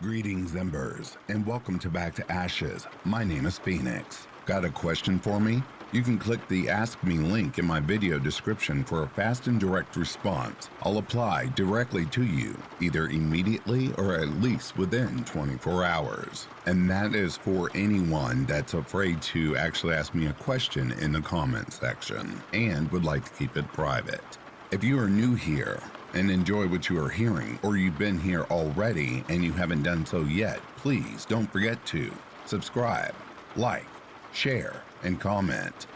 Greetings, Embers, and welcome to Back to Ashes. My name is Phoenix. Got a question for me? You can click the Ask Me link in my video description for a fast and direct response. I'll apply directly to you, either immediately or at least within 24 hours. And that is for anyone that's afraid to actually ask me a question in the comment section and would like to keep it private. If you are new here and enjoy what you are hearing, or you've been here already and you haven't done so yet, please don't forget to subscribe, like, share, and comment.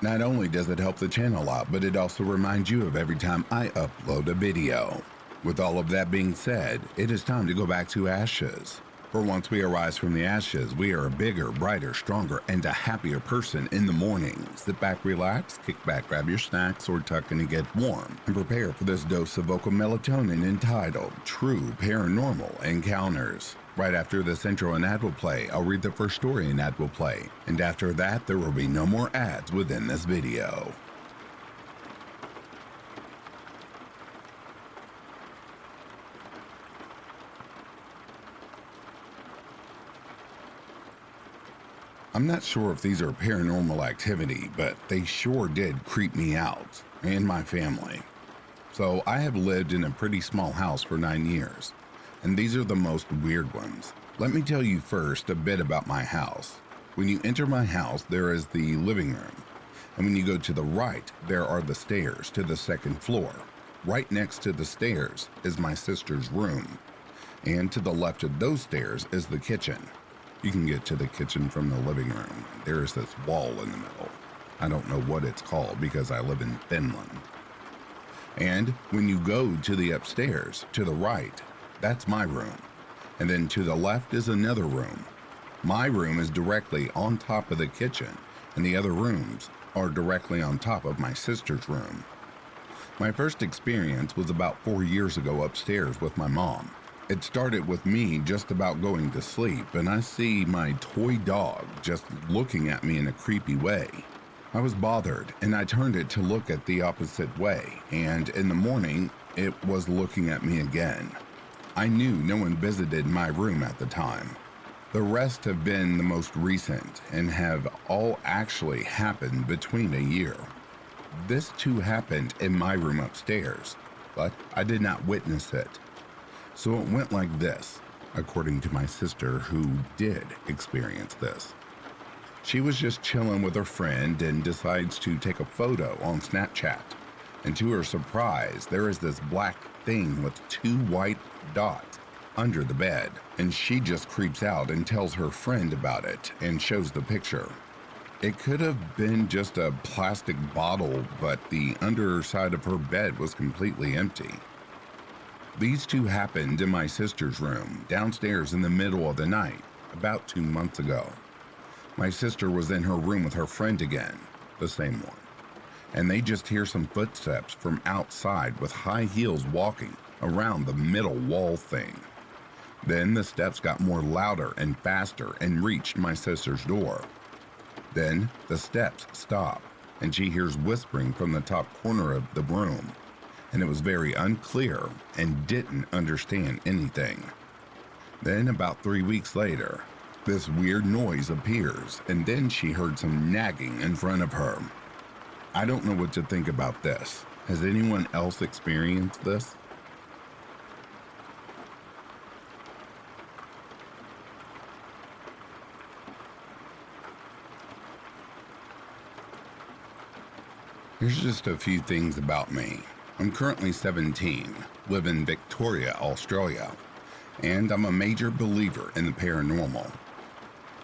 Not only does it help the channel out, but it also reminds you of every time I upload a video. With all of that being said, it is time to go back to ashes. For once we arise from the ashes, we are a bigger, brighter, stronger, and a happier person in the morning. Sit back, relax, kick back, grab your snacks, or tuck in and get warm, and prepare for this dose of vocal melatonin entitled True Paranormal Encounters. Right after this intro and ad will play, I'll read the first story an ad will play, and after that there will be no more ads within this video. I'm not sure if these are paranormal activity, but they sure did creep me out and my family. So I have lived in a pretty small house for 9 years, and these are the most weird ones. Let me tell you first a bit about my house. When you enter my house, there is the living room, and when you go to the right, there are the stairs to the second floor. Right next to the stairs is my sister's room, and to the left of those stairs is the kitchen. You can get to the kitchen from the living room. There is this wall in the middle. I don't know what it's called because I live in Finland. And when you go to the upstairs, to the right, that's my room. And then to the left is another room. My room is directly on top of the kitchen, and the other rooms are directly on top of my sister's room. My first experience was about 4 years ago upstairs with my mom. It started with me just about going to sleep, and I see my toy dog just looking at me in a creepy way. I was bothered, and I turned it to look at the opposite way, and in the morning, it was looking at me again. I knew no one visited my room at the time. The rest have been the most recent, and have all actually happened between a year. This too happened in my room upstairs, but I did not witness it. So it went like this, according to my sister who did experience this. She was just chilling with her friend and decides to take a photo on Snapchat. And to her surprise, there is this black thing with 2 white dots under the bed. And she just creeps out and tells her friend about it and shows the picture. It could have been just a plastic bottle, but the underside of her bed was completely empty. These two happened in my sister's room, downstairs in the middle of the night, about 2 months ago. My sister was in her room with her friend again, the same one, and they just hear some footsteps from outside with high heels walking around the middle wall thing. Then the steps got more louder and faster and reached my sister's door. Then the steps stop, and she hears whispering from the top corner of the room. And it was very unclear and didn't understand anything. Then about 3 weeks later, this weird noise appears, and then she heard some nagging in front of her. I don't know what to think about this. Has anyone else experienced this? Here's just a few things about me. I'm currently 17, live in Victoria, Australia, and I'm a major believer in the paranormal.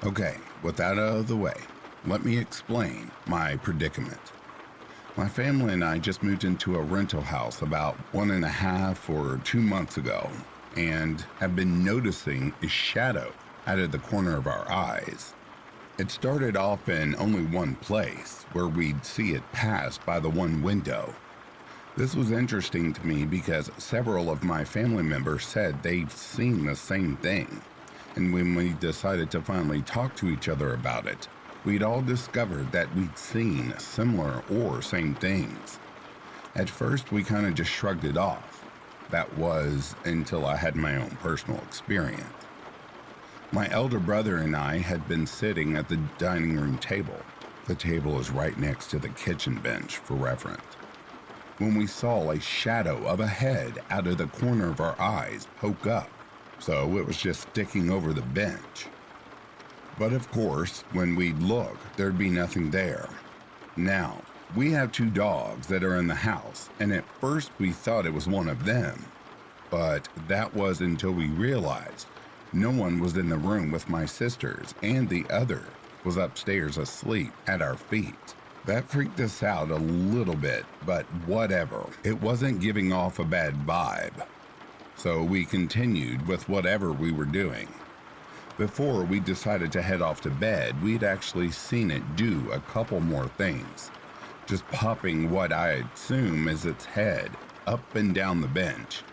Okay, with that out of the way, let me explain my predicament. My family and I just moved into a rental house about 1.5 or 2 months ago, and have been noticing a shadow out of the corner of our eyes. It started off in only one place, where we'd see it pass by the one window. This was interesting to me because several of my family members said they've seen the same thing. And when we decided to finally talk to each other about it, we'd all discovered that we'd seen similar or same things. At first, we kind of just shrugged it off. That was until I had my own personal experience. My elder brother and I had been sitting at the dining room table. The table is right next to the kitchen bench for reference, when we saw a shadow of a head out of the corner of our eyes poke up, so it was just sticking over the bench. But of course, when we'd look, there'd be nothing there. Now, we have 2 dogs that are in the house, and at first we thought it was one of them. But that was until we realized no one was in the room with my sisters, and the other was upstairs asleep at our feet. That freaked us out a little bit, but whatever. It wasn't giving off a bad vibe. So we continued with whatever we were doing. Before we decided to head off to bed, we'd actually seen it do a couple more things, just popping what I assume is its head up and down the bench,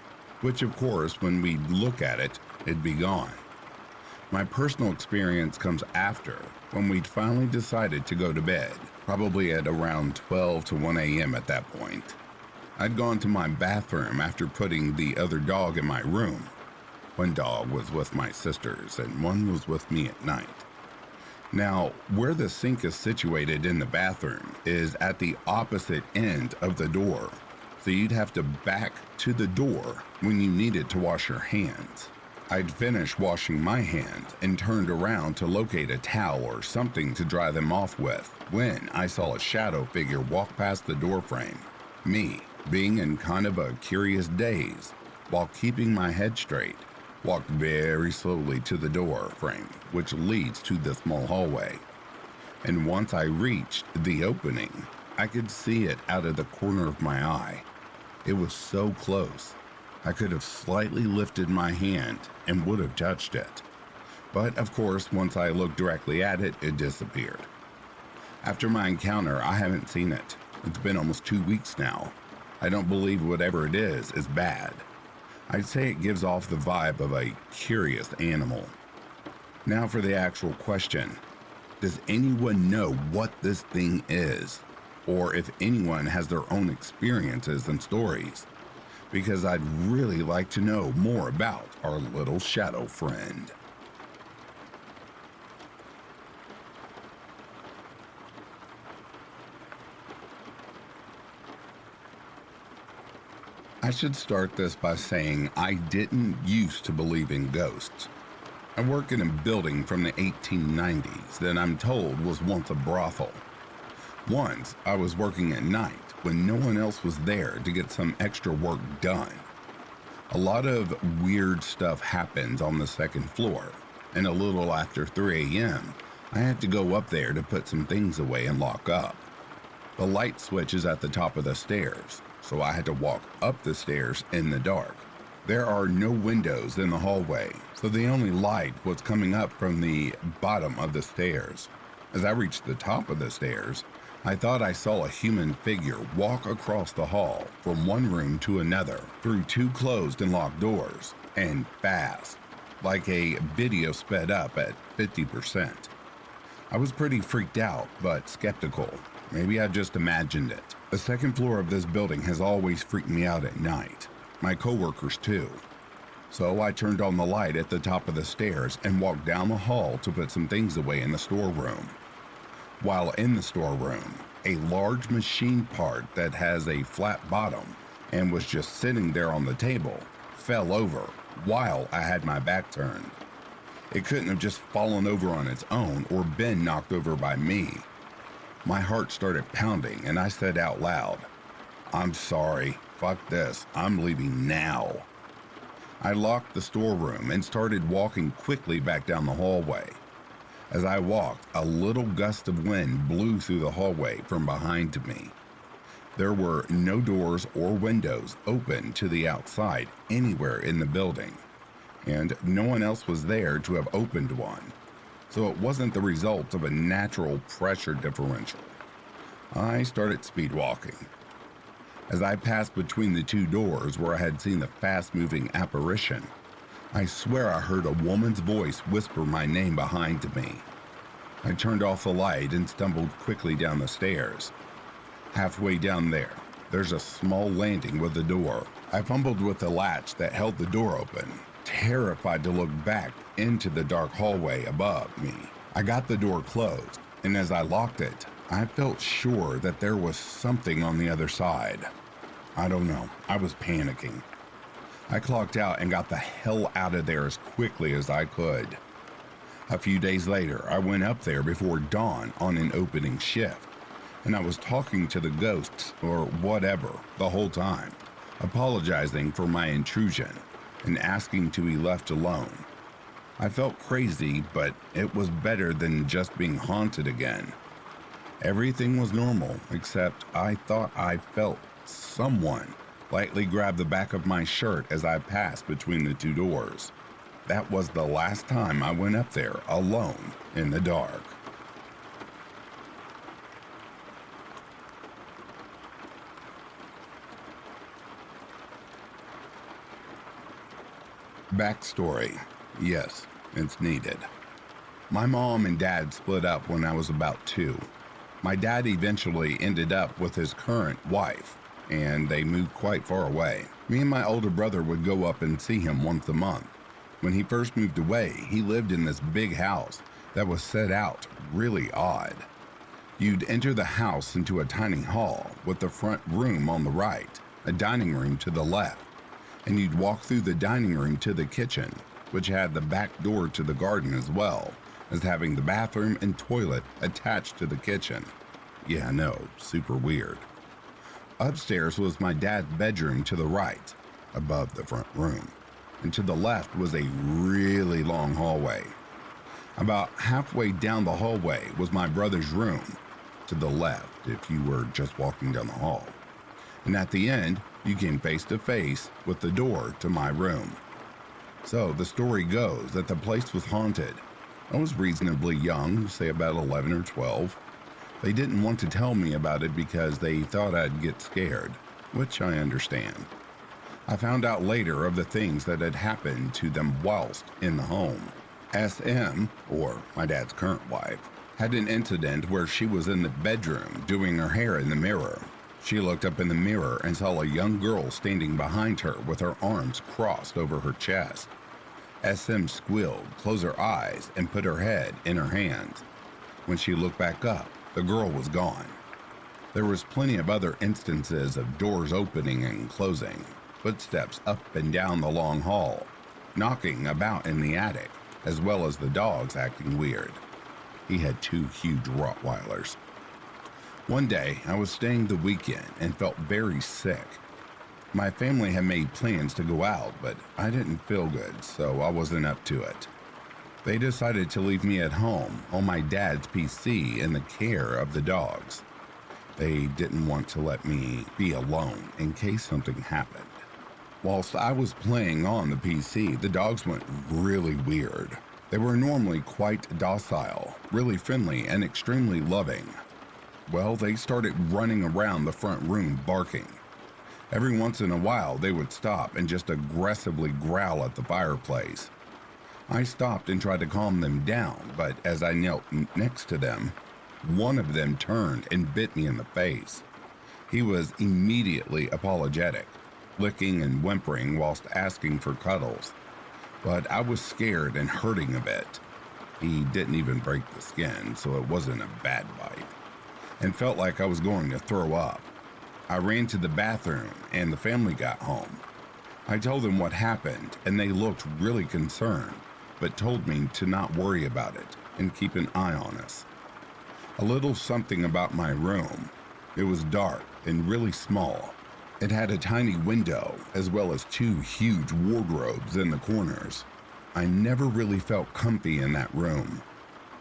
which of course when we'd look at it, it'd be gone. My personal experience comes after, when we'd finally decided to go to bed, probably at around 12 to 1 a.m. at that point. I'd gone to my bathroom after putting the other dog in my room. One dog was with my sisters and one was with me at night. Now, where the sink is situated in the bathroom is at the opposite end of the door, so you'd have to back to the door when you needed to wash your hands. I'd finished washing my hands and turned around to locate a towel or something to dry them off with when I saw a shadow figure walk past the door frame. Me, being in kind of a curious daze, while keeping my head straight, walked very slowly to the door frame, which leads to the small hallway. And once I reached the opening, I could see it out of the corner of my eye. It was so close, I could have slightly lifted my hand and would have touched it. But of course, once I looked directly at it, it disappeared. After my encounter, I haven't seen it. It's been almost 2 weeks now. I don't believe whatever it is bad. I'd say it gives off the vibe of a curious animal. Now for the actual question. Does anyone know what this thing is? Or if anyone has their own experiences and stories? Because I'd really like to know more about our little shadow friend. I should start this by saying I didn't used to believe in ghosts. I work in a building from the 1890s that I'm told was once a brothel. Once, I was working at night when no one else was there to get some extra work done. A lot of weird stuff happens on the second floor, and a little after 3 a.m., I had to go up there to put some things away and lock up. The light switch is at the top of the stairs, so I had to walk up the stairs in the dark. There are no windows in the hallway, so the only light was coming up from the bottom of the stairs. As I reached the top of the stairs, I thought I saw a human figure walk across the hall from one room to another through 2 closed and locked doors, and fast, like a video sped up at 50%. I was pretty freaked out, but skeptical. Maybe I just imagined it. The second floor of this building has always freaked me out at night. My coworkers too. So I turned on the light at the top of the stairs and walked down the hall to put some things away in the storeroom. While in the storeroom, a large machine part that has a flat bottom and was just sitting there on the table fell over while I had my back turned. It couldn't have just fallen over on its own or been knocked over by me. My heart started pounding and I said out loud, "I'm sorry, fuck this, I'm leaving now." I locked the storeroom and started walking quickly back down the hallway. As I walked, a little gust of wind blew through the hallway from behind me. There were no doors or windows open to the outside anywhere in the building, and no one else was there to have opened one, so it wasn't the result of a natural pressure differential. I started speed walking. As I passed between the 2 doors where I had seen the fast-moving apparition, I swear I heard a woman's voice whisper my name behind me. I turned off the light and stumbled quickly down the stairs. Halfway down there's a small landing with a door. I fumbled with the latch that held the door open, terrified to look back into the dark hallway above me. I got the door closed, and as I locked it, I felt sure that there was something on the other side. I don't know, I was panicking. I clocked out and got the hell out of there as quickly as I could. A few days later, I went up there before dawn on an opening shift, and I was talking to the ghosts or whatever the whole time, apologizing for my intrusion and asking to be left alone. I felt crazy, but it was better than just being haunted again. Everything was normal, except I thought I felt someone lightly grab the back of my shirt as I passed between the two doors. That was the last time I went up there alone in the dark. Backstory. Yes, it's needed. My mom and dad split up when I was about 2. My dad eventually ended up with his current wife, and they moved quite far away. Me and my older brother would go up and see him once a month. When he first moved away, he lived in this big house that was set out really odd. You'd enter the house into a tiny hall with the front room on the right, a dining room to the left, and you'd walk through the dining room to the kitchen, which had the back door to the garden as well as having the bathroom and toilet attached to the kitchen. Yeah, I know, super weird. Upstairs was my dad's bedroom to the right, above the front room, and to the left was a really long hallway. About halfway down the hallway was my brother's room, to the left if you were just walking down the hall. And at the end, you came face to face with the door to my room. So the story goes that the place was haunted. I was reasonably young, say about 11 or 12. They didn't want to tell me about it because they thought I'd get scared, which I understand. I found out later of the things that had happened to them whilst in the home. SM, or my dad's current wife, had an incident where she was in the bedroom doing her hair in the mirror. She looked up in the mirror and saw a young girl standing behind her with her arms crossed over her chest. SM squealed, closed her eyes, and put her head in her hands. When she looked back up, the girl was gone. There was plenty of other instances of doors opening and closing, footsteps up and down the long hall, knocking about in the attic, as well as the dogs acting weird. He had 2 huge Rottweilers. One day, I was staying the weekend and felt very sick. My family had made plans to go out, but I didn't feel good, so I wasn't up to it. They decided to leave me at home on my dad's PC in the care of the dogs. They didn't want to let me be alone in case something happened. Whilst I was playing on the PC, the dogs went really weird. They were normally quite docile, really friendly, and extremely loving. Well, they started running around the front room barking. Every once in a while, they would stop and just aggressively growl at the fireplace. I stopped and tried to calm them down, but as I knelt next to them, one of them turned and bit me in the face. He was immediately apologetic, licking and whimpering whilst asking for cuddles. But I was scared and hurting a bit. He didn't even break the skin, so it wasn't a bad bite, and felt like I was going to throw up. I ran to the bathroom and the family got home. I told them what happened and they looked really concerned, but told me to not worry about it and keep an eye on us. A little something about my room. It was dark and really small. It had a tiny window as well as 2 huge wardrobes in the corners. I never really felt comfy in that room.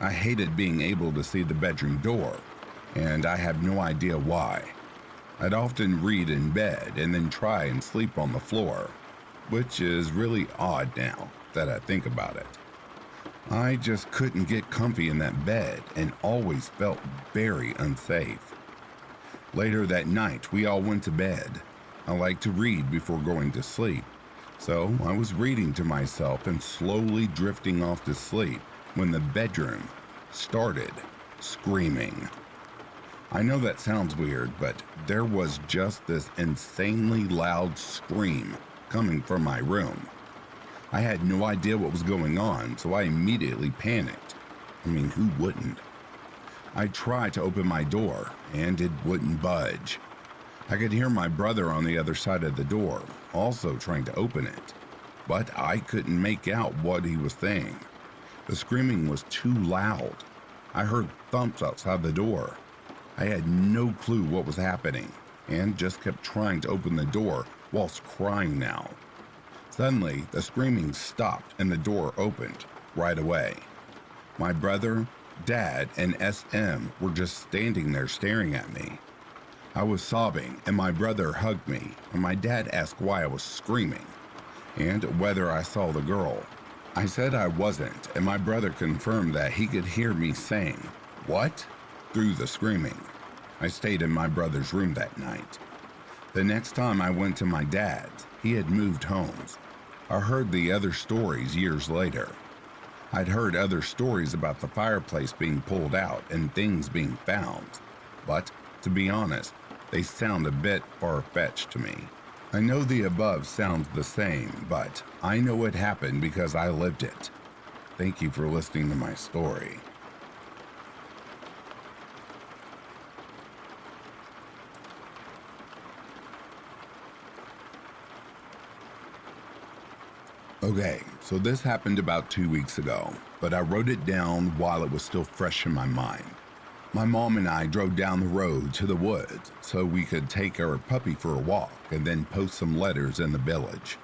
I hated being able to see the bedroom door, and I have no idea why. I'd often read in bed and then try and sleep on the floor, which is really odd now that I think about it. I just couldn't get comfy in that bed and always felt very unsafe. Later that night, we all went to bed. I like to read before going to sleep, so I was reading to myself and slowly drifting off to sleep when the bedroom started screaming. I know that sounds weird, but there was just this insanely loud scream coming from my room. I had no idea what was going on, so I immediately panicked. I mean, who wouldn't? I tried to open my door, and it wouldn't budge. I could hear my brother on the other side of the door, also trying to open it, but I couldn't make out what he was saying. The screaming was too loud. I heard thumps outside the door. I had no clue what was happening, and just kept trying to open the door whilst crying now. Suddenly, the screaming stopped and the door opened right away. My brother, Dad, and SM were just standing there staring at me. I was sobbing, and my brother hugged me, and my dad asked why I was screaming, and whether I saw the girl. I said I wasn't, and my brother confirmed that he could hear me saying, "What?" through the screaming. I stayed in my brother's room that night. The next time I went to my dad's, he had moved homes. I heard the other stories years later. I'd heard other stories about the fireplace being pulled out and things being found, but to be honest, they sound a bit far-fetched to me. I know the above sounds the same, but I know it happened because I lived it. Thank you for listening to my story. Okay, so this happened about 2 weeks ago, but I wrote it down while it was still fresh in my mind. My mom and I drove down the road to the woods so we could take our puppy for a walk and then post some letters in the village.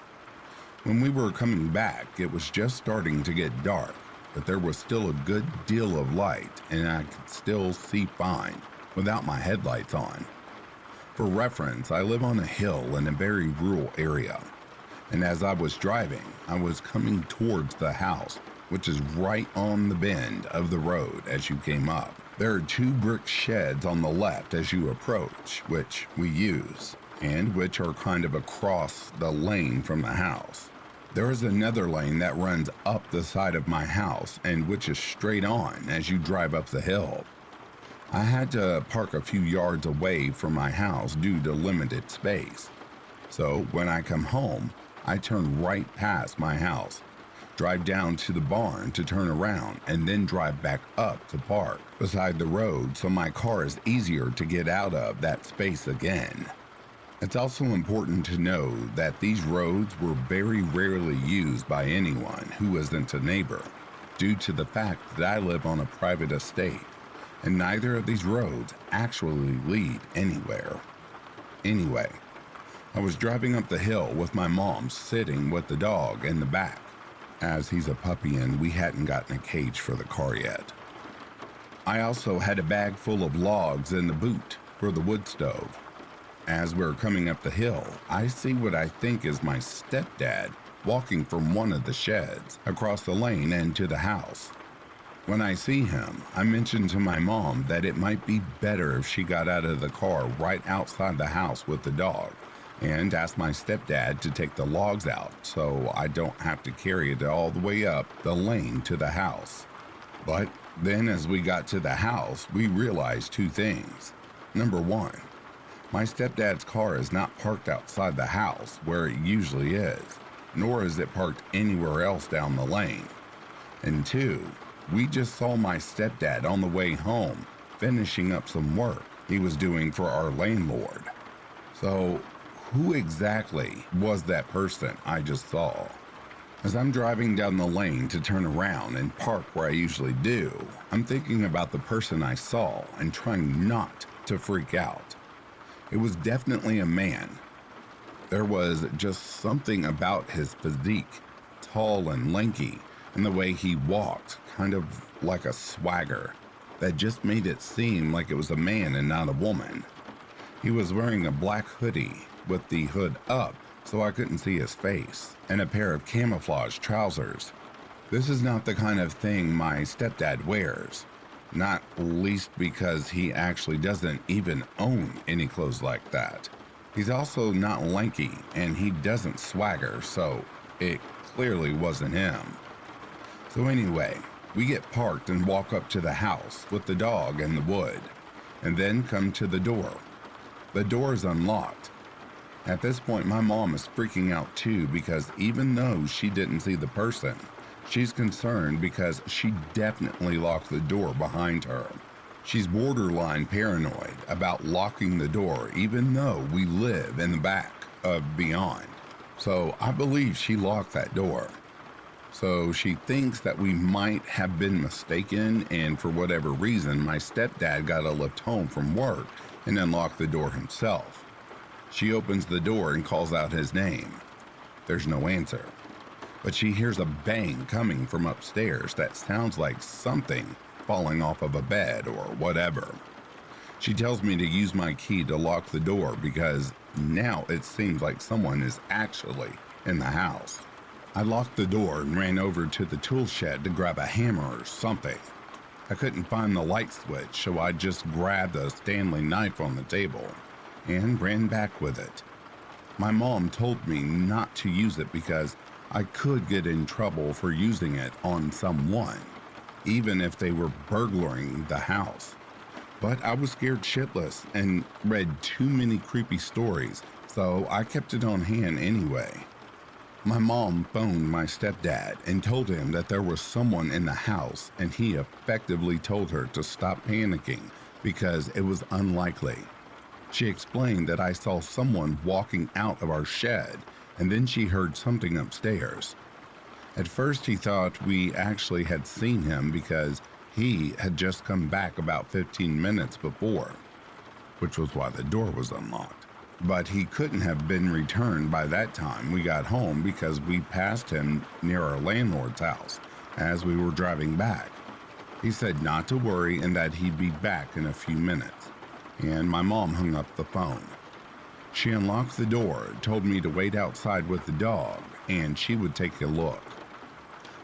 When we were coming back, it was just starting to get dark, but there was still a good deal of light and I could still see fine without my headlights on. For reference, I live on a hill in a very rural area, and as I was driving, I was coming towards the house, which is right on the bend of the road as you came up. There are 2 brick sheds on the left as you approach, which we use, and which are kind of across the lane from the house. There is another lane that runs up the side of my house and which is straight on as you drive up the hill. I had to park a few yards away from my house due to limited space. So when I come home, I turn right past my house, drive down to the barn to turn around, and then drive back up to park beside the road so my car is easier to get out of that space again. It's also important to know that these roads were very rarely used by anyone who isn't a neighbor, due to the fact that I live on a private estate, and neither of these roads actually lead anywhere. Anyway, I was driving up the hill with my mom sitting with the dog in the back, as he's a puppy and we hadn't gotten a cage for the car yet. I also had a bag full of logs in the boot for the wood stove. As we're coming up the hill, I see what I think is my stepdad walking from one of the sheds across the lane and to the house. When I see him, I mention to my mom that it might be better if she got out of the car right outside the house with the dog, and asked my stepdad to take the logs out so I don't have to carry it all the way up the lane to the house. But then as we got to the house, we realized 2 things. Number 1, my stepdad's car is not parked outside the house where it usually is, nor is it parked anywhere else down the lane. And 2, we just saw my stepdad on the way home finishing up some work he was doing for our landlord. So who exactly was that person I just saw? As I'm driving down the lane to turn around and park where I usually do, I'm thinking about the person I saw and trying not to freak out. It was definitely a man. There was just something about his physique, tall and lanky, and the way he walked, kind of like a swagger, that just made it seem like it was a man and not a woman. He was wearing a black hoodie with the hood up so I couldn't see his face, and a pair of camouflage trousers. This is not the kind of thing my stepdad wears, not least because he actually doesn't even own any clothes like that. He's also not lanky and he doesn't swagger, so it clearly wasn't him. So anyway, we get parked and walk up to the house with the dog and the wood, and then come to the door. The door is unlocked, At this point, my mom is freaking out too because even though she didn't see the person, she's concerned because she definitely locked the door behind her. She's borderline paranoid about locking the door even though we live in the back of Beyond. So I believe she locked that door. So she thinks that we might have been mistaken, and for whatever reason, my stepdad got a lift home from work and unlocked the door himself. She opens the door and calls out his name. There's no answer, but she hears a bang coming from upstairs that sounds like something falling off of a bed or whatever. She tells me to use my key to lock the door because now it seems like someone is actually in the house. I locked the door and ran over to the tool shed to grab a hammer or something. I couldn't find the light switch, so I just grabbed a Stanley knife on the table and ran back with it. My mom told me not to use it because I could get in trouble for using it on someone, even if they were burglaring the house. But I was scared shitless and read too many creepy stories, so I kept it on hand anyway. My mom phoned my stepdad and told him that there was someone in the house, and he effectively told her to stop panicking because it was unlikely. She explained that I saw someone walking out of our shed, and then she heard something upstairs. At first he thought we actually had seen him because he had just come back about 15 minutes before, which was why the door was unlocked. But he couldn't have been returned by that time we got home because we passed him near our landlord's house as we were driving back. He said not to worry and that he'd be back in a few minutes, and my mom hung up the phone. She unlocked the door, told me to wait outside with the dog, and she would take a look.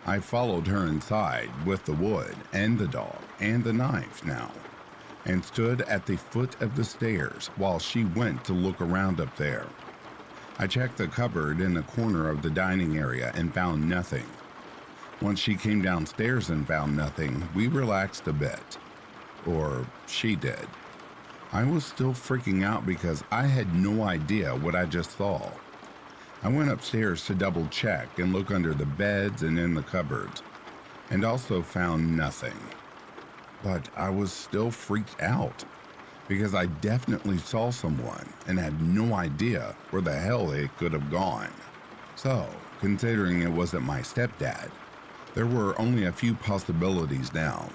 I followed her inside with the wood and the dog and the knife now, and stood at the foot of the stairs while she went to look around up there. I checked the cupboard in the corner of the dining area and found nothing. Once she came downstairs and found nothing, we relaxed a bit. Or she did. I was still freaking out because I had no idea what I just saw. I went upstairs to double check and look under the beds and in the cupboards, and also found nothing. But I was still freaked out because I definitely saw someone and had no idea where the hell they could have gone. So, considering it wasn't my stepdad, there were only a few possibilities now.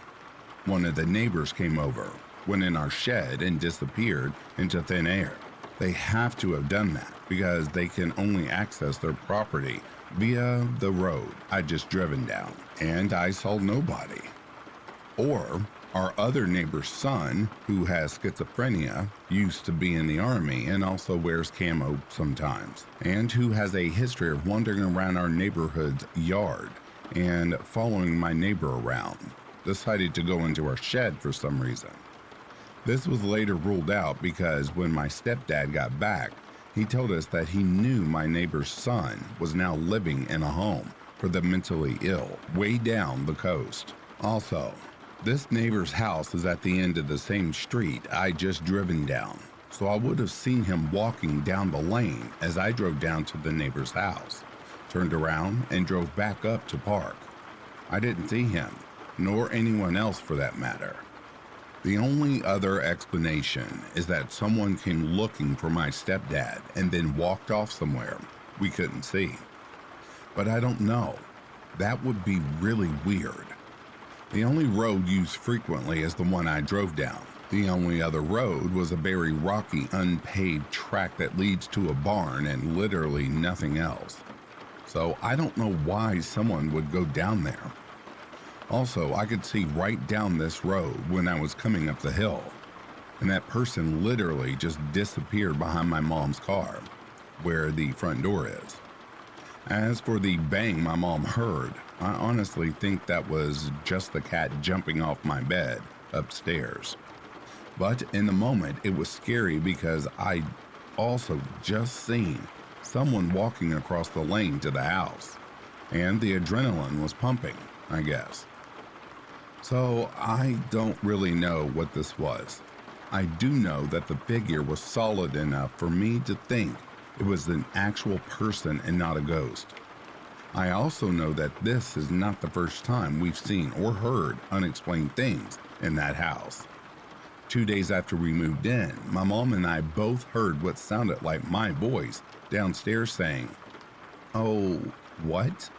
One of the neighbors came over, went in our shed and disappeared into thin air. They have to have done that because they can only access their property via the road I'd just driven down, and I saw nobody. Or our other neighbor's son, who has schizophrenia, used to be in the army and also wears camo sometimes, and who has a history of wandering around our neighborhood's yard and following my neighbor around, decided to go into our shed for some reason. This was later ruled out because when my stepdad got back, he told us that he knew my neighbor's son was now living in a home for the mentally ill way down the coast. Also, this neighbor's house is at the end of the same street I just driven down, so I would have seen him walking down the lane as I drove down to the neighbor's house, turned around and drove back up to park. I didn't see him, nor anyone else for that matter. The only other explanation is that someone came looking for my stepdad and then walked off somewhere we couldn't see. But I don't know. That would be really weird. The only road used frequently is the one I drove down. The only other road was a very rocky, unpaved track that leads to a barn and literally nothing else. So I don't know why someone would go down there. Also, I could see right down this road when I was coming up the hill, and that person literally just disappeared behind my mom's car, where the front door is. As for the bang my mom heard, I honestly think that was just the cat jumping off my bed upstairs. But in the moment, it was scary because I also just seen someone walking across the lane to the house, and the adrenaline was pumping, I guess. So I don't really know what this was. I do know that the figure was solid enough for me to think it was an actual person and not a ghost. I also know that this is not the first time we've seen or heard unexplained things in that house. 2 days after we moved in, my mom and I both heard what sounded like my voice downstairs saying, "Oh, what?"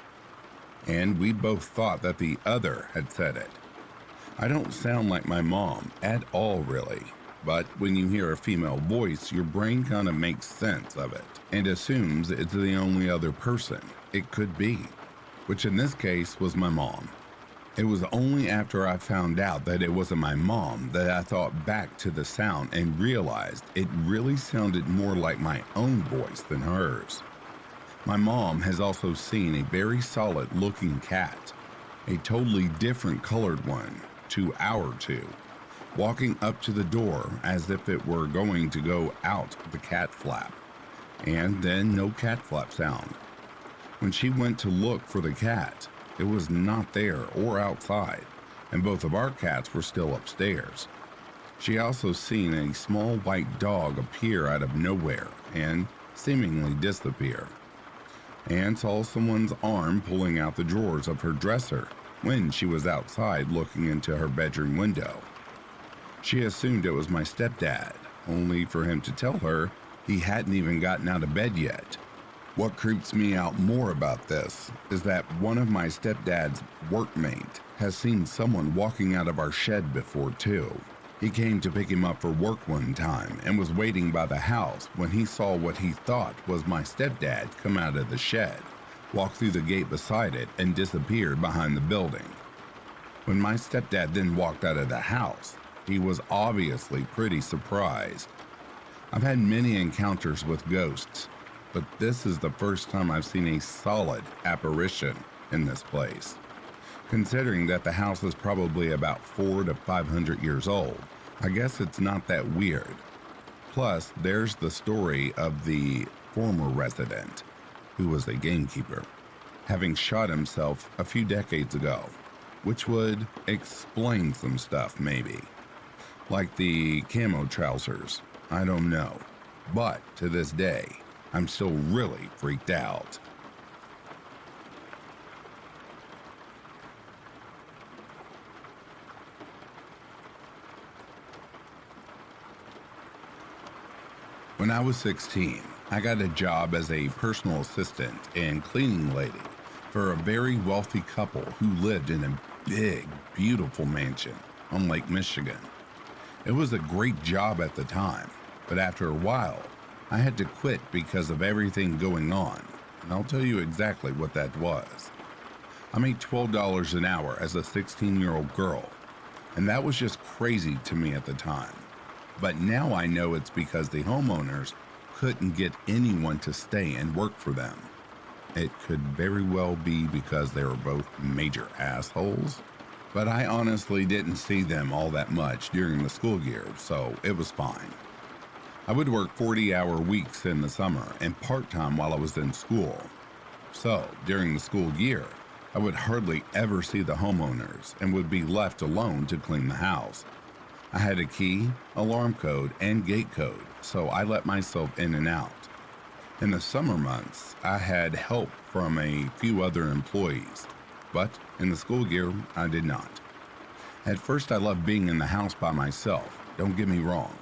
And we both thought that the other had said it. I don't sound like my mom at all, really. But when you hear a female voice, your brain kind of makes sense of it and assumes it's the only other person it could be, which in this case was my mom. It was only after I found out that it wasn't my mom that I thought back to the sound and realized it really sounded more like my own voice than hers. My mom has also seen a very solid looking cat, a totally different colored one, to our two, walking up to the door as if it were going to go out the cat flap, and then no cat flap sound. When she went to look for the cat, it was not there or outside, and both of our cats were still upstairs. She also seen a small white dog appear out of nowhere and seemingly disappear, and saw someone's arm pulling out the drawers of her dresser when she was outside looking into her bedroom window. She assumed it was my stepdad, only for him to tell her he hadn't even gotten out of bed yet. What creeps me out more about this is that one of my stepdad's workmates has seen someone walking out of our shed before too. He came to pick him up for work one time and was waiting by the house when he saw what he thought was my stepdad come out of the shed, walk through the gate beside it, and disappeared behind the building. When my stepdad then walked out of the house, he was obviously pretty surprised. I've had many encounters with ghosts, but this is the first time I've seen a solid apparition in this place. Considering that the house is probably about 400 to 500 years old, I guess it's not that weird. Plus, there's the story of the former resident, who was a gamekeeper, having shot himself a few decades ago, which would explain some stuff maybe. Like the camo trousers, I don't know. But to this day, I'm still really freaked out. When I was 16, I got a job as a personal assistant and cleaning lady for a very wealthy couple who lived in a big, beautiful mansion on Lake Michigan. It was a great job at the time, but after a while, I had to quit because of everything going on, and I'll tell you exactly what that was. I made $12 an hour as a 16-year-old girl, and that was just crazy to me at the time. But now I know it's because the homeowners couldn't get anyone to stay and work for them. It could very well be because they were both major assholes, but I honestly didn't see them all that much during the school year, so it was fine. I would work 40-hour weeks in the summer and part-time while I was in school. So during the school year, I would hardly ever see the homeowners and would be left alone to clean the house. I had a key, alarm code, and gate code, so I let myself in and out. In the summer months, I had help from a few other employees, but in the school year, I did not. At first, I loved being in the house by myself, don't get me wrong.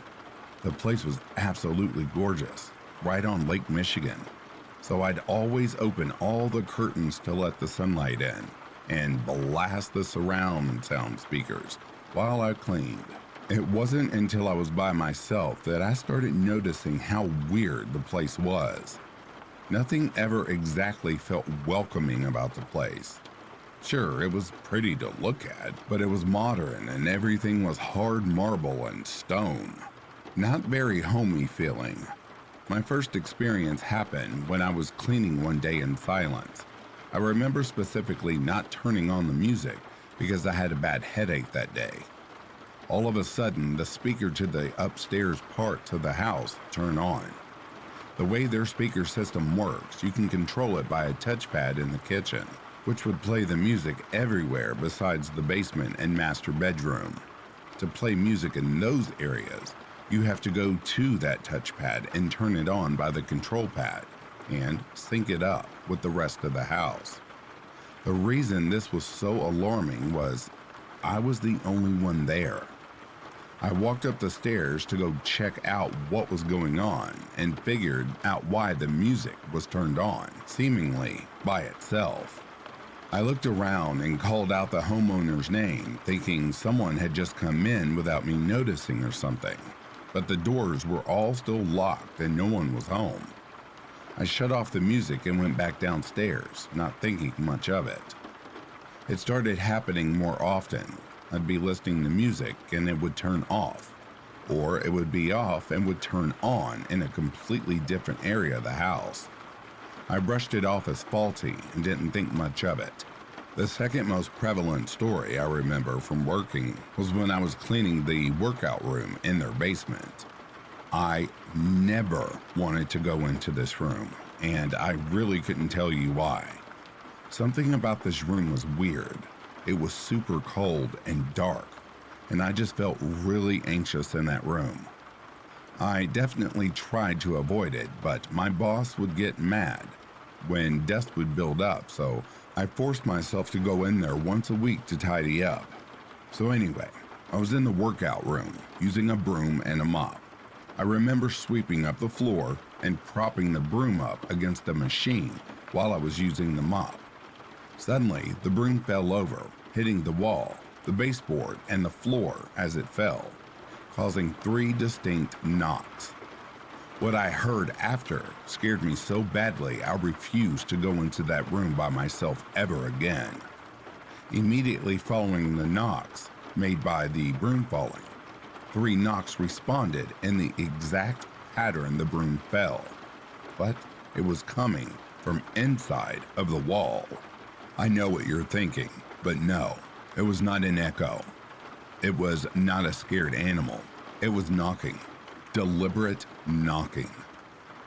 The place was absolutely gorgeous, right on Lake Michigan, so I'd always open all the curtains to let the sunlight in and blast the surround sound speakers while I cleaned. It wasn't until I was by myself that I started noticing how weird the place was. Nothing ever exactly felt welcoming about the place. Sure, it was pretty to look at, but it was modern and everything was hard marble and stone. Not very homey feeling. My first experience happened when I was cleaning one day in silence. I remember specifically not turning on the music because I had a bad headache that day. All of a sudden, the speaker to the upstairs parts of the house turned on. The way their speaker system works, you can control it by a touchpad in the kitchen, which would play the music everywhere besides the basement and master bedroom. To play music in those areas, You have to go to that touchpad and turn it on by the control pad and sync it up with the rest of the house. The reason this was so alarming was I was the only one there. I walked up the stairs to go check out what was going on and figured out why the music was turned on, seemingly by itself. I looked around and called out the homeowner's name, thinking someone had just come in without me noticing or something, but the doors were all still locked and no one was home. I shut off the music and went back downstairs, not thinking much of it. It started happening more often. I'd be listening to music and it would turn off, or it would be off and would turn on in a completely different area of the house. I brushed it off as faulty and didn't think much of it. The second most prevalent story I remember from working was when I was cleaning the workout room in their basement. I never wanted to go into this room, and I really couldn't tell you why. Something about this room was weird. It was super cold and dark, and I just felt really anxious in that room. I definitely tried to avoid it, but my boss would get mad when dust would build up, so I forced myself to go in there once a week to tidy up. So anyway, I was in the workout room using a broom and a mop. I remember sweeping up the floor and propping the broom up against the machine while I was using the mop. Suddenly, the broom fell over, hitting the wall, the baseboard, and the floor as it fell, causing 3 distinct knocks. What I heard after scared me so badly I refused to go into that room by myself ever again. Immediately following the knocks made by the broom falling, 3 knocks responded in the exact pattern the broom fell, but it was coming from inside of the wall. I know what you're thinking, but no, it was not an echo. It was not a scared animal. It was knocking, deliberate knocking.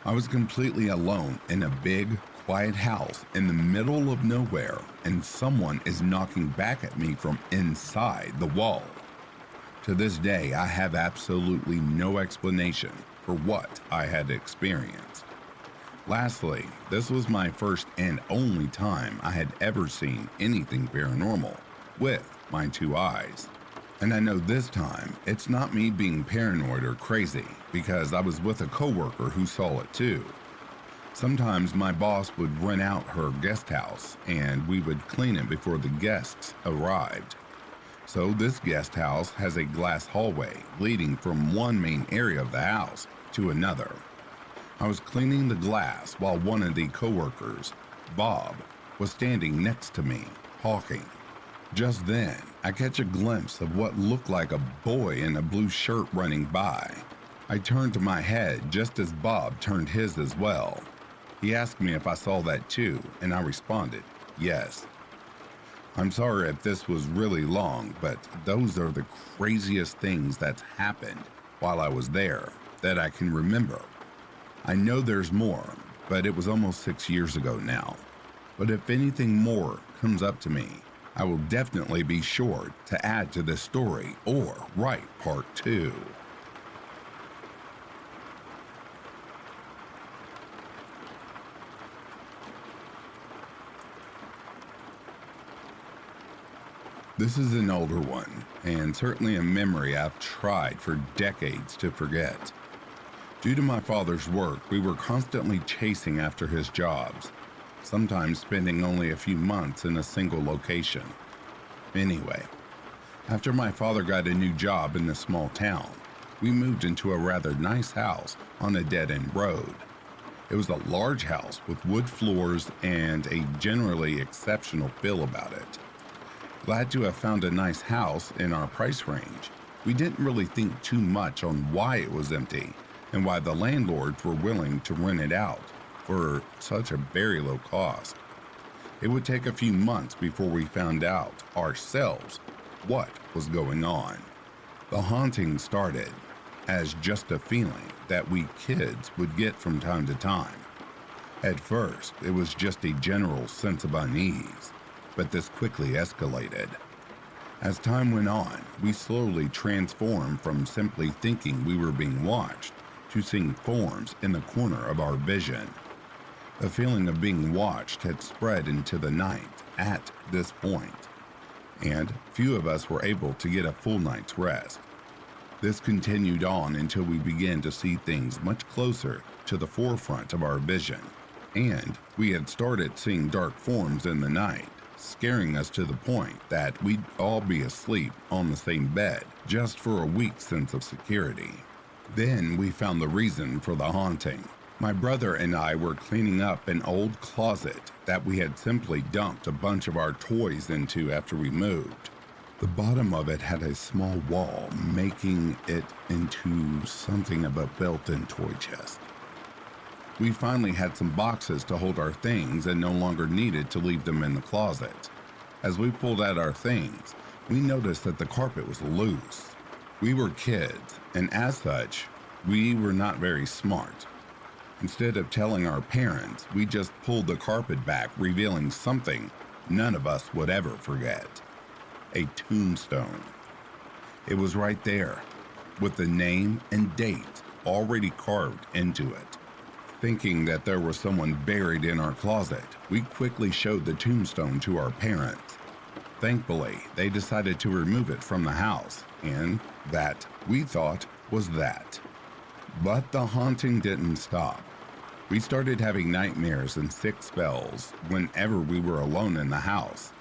I was completely alone in a big, quiet house in the middle of nowhere, and someone is knocking back at me from inside the wall. To this day, I have absolutely no explanation for what I had experienced. Lastly, this was my first and only time I had ever seen anything paranormal with my 2 eyes. And I know this time it's not me being paranoid or crazy, because I was with a coworker who saw it too. Sometimes my boss would rent out her guest house and we would clean it before the guests arrived. So this guest house has a glass hallway leading from one main area of the house to another. I was cleaning the glass while one of the coworkers, Bob, was standing next to me, talking. Just then, I catch a glimpse of what looked like a boy in a blue shirt running by. I turned to my head just as Bob turned his as well. He asked me if I saw that too, and I responded, yes. I'm sorry if this was really long, but those are the craziest things that's happened while I was there that I can remember. I know there's more, but it was almost 6 years ago now. But if anything more comes up to me, I will definitely be sure to add to this story or write part 2. This is an older one, and certainly a memory I've tried for decades to forget. Due to my father's work, we were constantly chasing after his jobs, sometimes spending only a few months in a single location. Anyway, after my father got a new job in this small town, we moved into a rather nice house on a dead-end road. It was a large house with wood floors and a generally exceptional feel about it. Glad to have found a nice house in our price range. We didn't really think too much on why it was empty and why the landlords were willing to rent it out for such a very low cost. It would take a few months before we found out ourselves what was going on. The haunting started as just a feeling that we kids would get from time to time. At first, it was just a general sense of unease, but this quickly escalated. As time went on, we slowly transformed from simply thinking we were being watched to seeing forms in the corner of our vision. The feeling of being watched had spread into the night at this point, and few of us were able to get a full night's rest. This continued on until we began to see things much closer to the forefront of our vision, and we had started seeing dark forms in the night, scaring us to the point that we'd all be asleep on the same bed just for a week's sense of security. Then we found the reason for the haunting. My brother and I were cleaning up an old closet that we had simply dumped a bunch of our toys into after we moved. The bottom of it had a small wall, making it into something of a built-in toy chest. We finally had some boxes to hold our things and no longer needed to leave them in the closet. As we pulled out our things, we noticed that the carpet was loose. We were kids, and as such, we were not very smart. Instead of telling our parents, we just pulled the carpet back, revealing something none of us would ever forget: a tombstone. It was right there, with the name and date already carved into it. Thinking that there was someone buried in our closet, we quickly showed the tombstone to our parents. Thankfully, they decided to remove it from the house, and that, we thought, was that. But the haunting didn't stop. We started having nightmares and sick spells whenever we were alone in the house.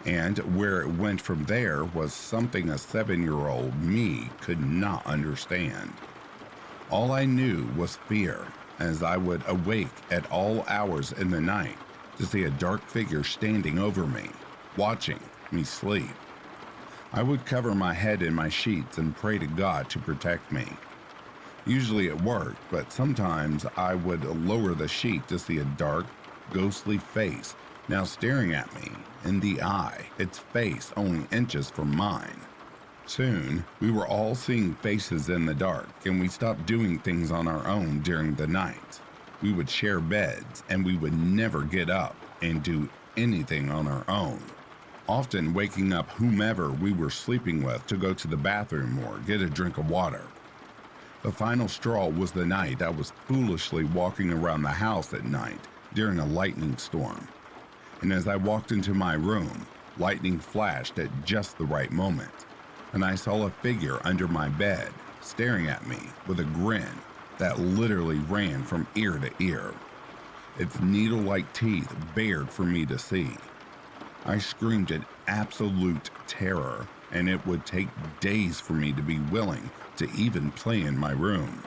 And where it went from there was something a 7-year-old me could not understand. All I knew was fear, as I would awake at all hours in the night to see a dark figure standing over me, watching me sleep. I would cover my head in my sheets and pray to God to protect me. Usually it worked, but sometimes I would lower the sheet to see a dark, ghostly face now staring at me in the eye, its face only inches from mine. Soon, we were all seeing faces in the dark, and we stopped doing things on our own during the night. We would share beds, and we would never get up and do anything on our own, often waking up whomever we were sleeping with to go to the bathroom or get a drink of water. The final straw was the night I was foolishly walking around the house at night during a lightning storm. And as I walked into my room, lightning flashed at just the right moment, and I saw a figure under my bed staring at me with a grin that literally ran from ear to ear. Its needle-like teeth bared for me to see. I screamed in absolute terror, and it would take days for me to be willing to even play in my room.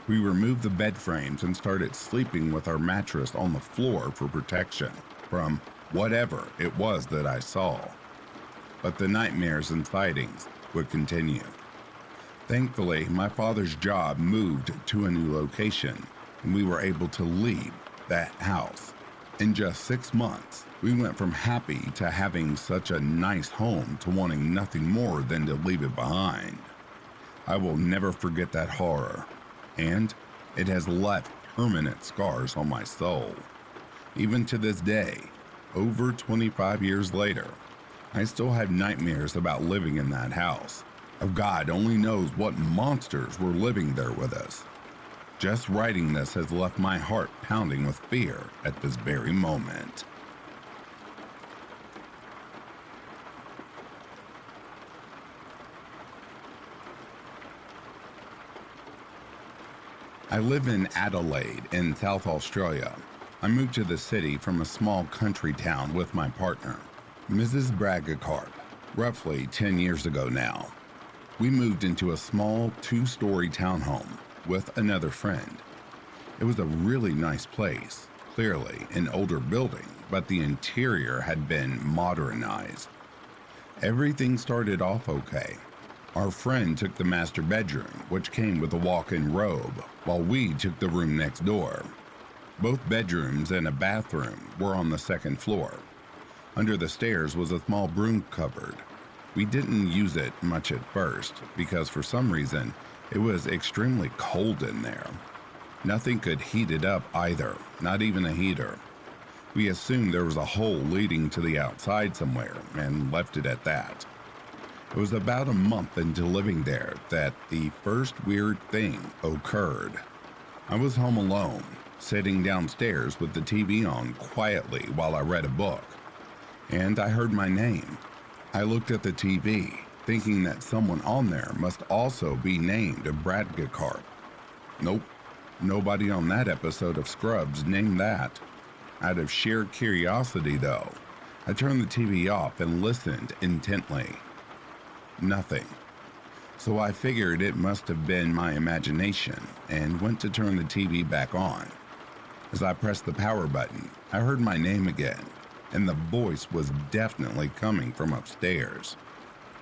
We removed the bed frames and started sleeping with our mattress on the floor for protection from whatever it was that I saw. But the nightmares and sightings would continue. Thankfully, my father's job moved to a new location, and we were able to leave that house. In just 6 months, we went from happy to having such a nice home to wanting nothing more than to leave it behind. I will never forget that horror, and it has left permanent scars on my soul. Even to this day, over 25 years later, I still have nightmares about living in that house. God only knows what monsters were living there with us. Just writing this has left my heart pounding with fear at this very moment. I live in Adelaide in South Australia. I moved to the city from a small country town with my partner, Mrs. Bragacarp, roughly 10 years ago now. We moved into a small 2-story townhome with another friend. It was a really nice place, clearly an older building, but the interior had been modernized. Everything started off okay. Our friend took the master bedroom, which came with a walk-in robe, while we took the room next door. Both bedrooms and a bathroom were on the second floor. Under the stairs was a small broom cupboard. We didn't use it much at first because for some reason it was extremely cold in there. Nothing could heat it up either, not even a heater. We assumed there was a hole leading to the outside somewhere and left it at that. It was about a month into living there that the first weird thing occurred. I was home alone, sitting downstairs with the TV on quietly while I read a book, and I heard my name. I looked at the TV, thinking that someone on there must also be named Bradgacarp. Nope, nobody on that episode of Scrubs named that. Out of sheer curiosity, though, I turned the TV off and listened intently. Nothing. So I figured it must have been my imagination and went to turn the TV back on. As I pressed the power button, I heard my name again, and the voice was definitely coming from upstairs.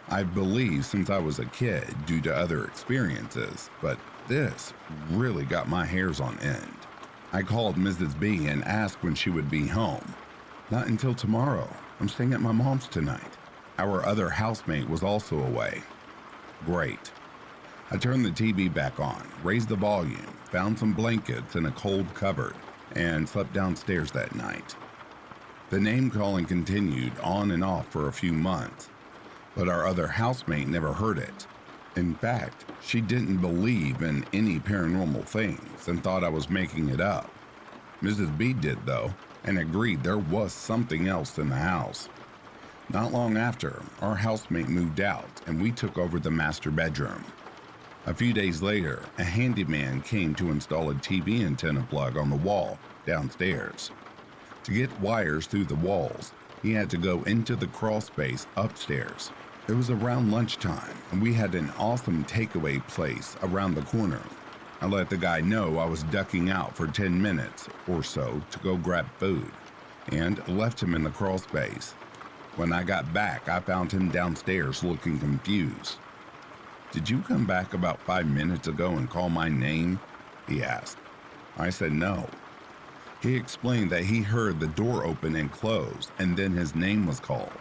I've believed since I was a kid due to other experiences, but this really got my hairs on end. I called Mrs. B and asked when she would be home. Not until tomorrow. I'm staying at my mom's tonight. Our other housemate was also away. Great. I turned the TV back on, raised the volume, found some blankets in a cold cupboard, and slept downstairs that night. The name calling continued on and off for a few months, but our other housemate never heard it. In fact, she didn't believe in any paranormal things and thought I was making it up. Mrs. B did, though, and agreed there was something else in the house. Not long after, our housemate moved out and we took over the master bedroom. A few days later, a handyman came to install a TV antenna plug on the wall downstairs. To get wires through the walls, he had to go into the crawl space upstairs. It was around lunchtime and we had an awesome takeaway place around the corner. I let the guy know I was ducking out for 10 minutes or so to go grab food and left him in the crawl space. When I got back, I found him downstairs looking confused. "Did you come back about 5 minutes ago and call my name?" he asked. I said no. He explained that he heard the door open and close and then his name was called.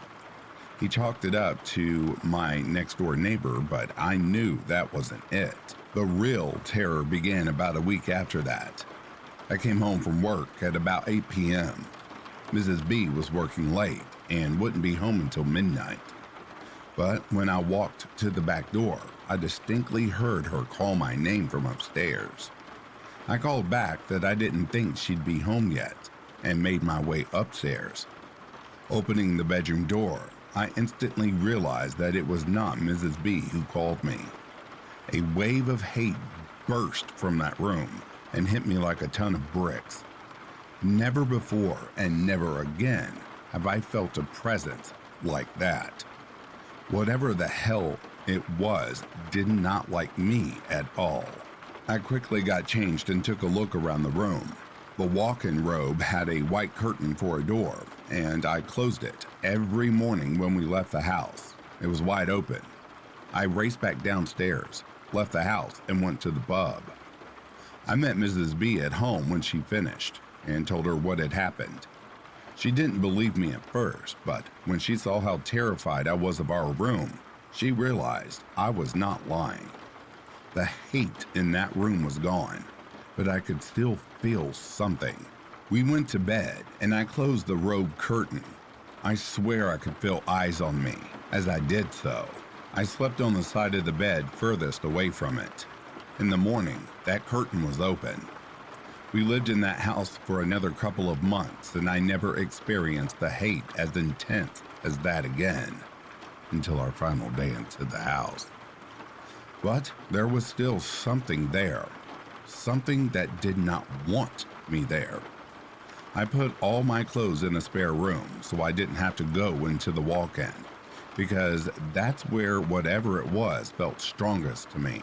He chalked it up to my next door neighbor, but I knew that wasn't it. The real terror began about a week after that. I came home from work at about 8 p.m. Mrs. B was working late and wouldn't be home until midnight. But when I walked to the back door, I distinctly heard her call my name from upstairs. I called back that I didn't think she'd be home yet and made my way upstairs. Opening the bedroom door, I instantly realized that it was not Mrs. B who called me. A wave of hate burst from that room and hit me like a ton of bricks. Never before and never again have I felt a presence like that. Whatever the hell it was did not like me at all. I quickly got changed and took a look around the room. The walk-in robe had a white curtain for a door, and I closed it every morning when we left the house. It was wide open. I raced back downstairs, left the house, and went to the pub. I met Mrs. B at home when she finished and told her what had happened. She didn't believe me at first, but when she saw how terrified I was of our room, she realized I was not lying. The hate in that room was gone, but I could still feel something. We went to bed and I closed the robe curtain. I swear I could feel eyes on me as I did so. I slept on the side of the bed furthest away from it. In the morning, that curtain was open. We lived in that house for another couple of months and I never experienced the hate as intense as that again until our final day into the house. But there was still something there, something that did not want me there. I put all my clothes in a spare room so I didn't have to go into the walk-in, because that's where whatever it was felt strongest to me.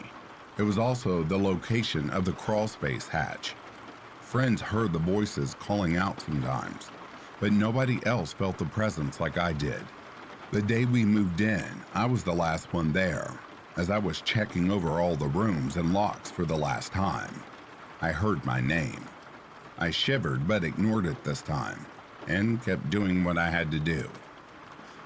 It was also the location of the crawlspace hatch. Friends heard the voices calling out sometimes, but nobody else felt the presence like I did. The day we moved in, I was the last one there, as I was checking over all the rooms and locks for the last time. I heard my name. I shivered but ignored it this time, and kept doing what I had to do.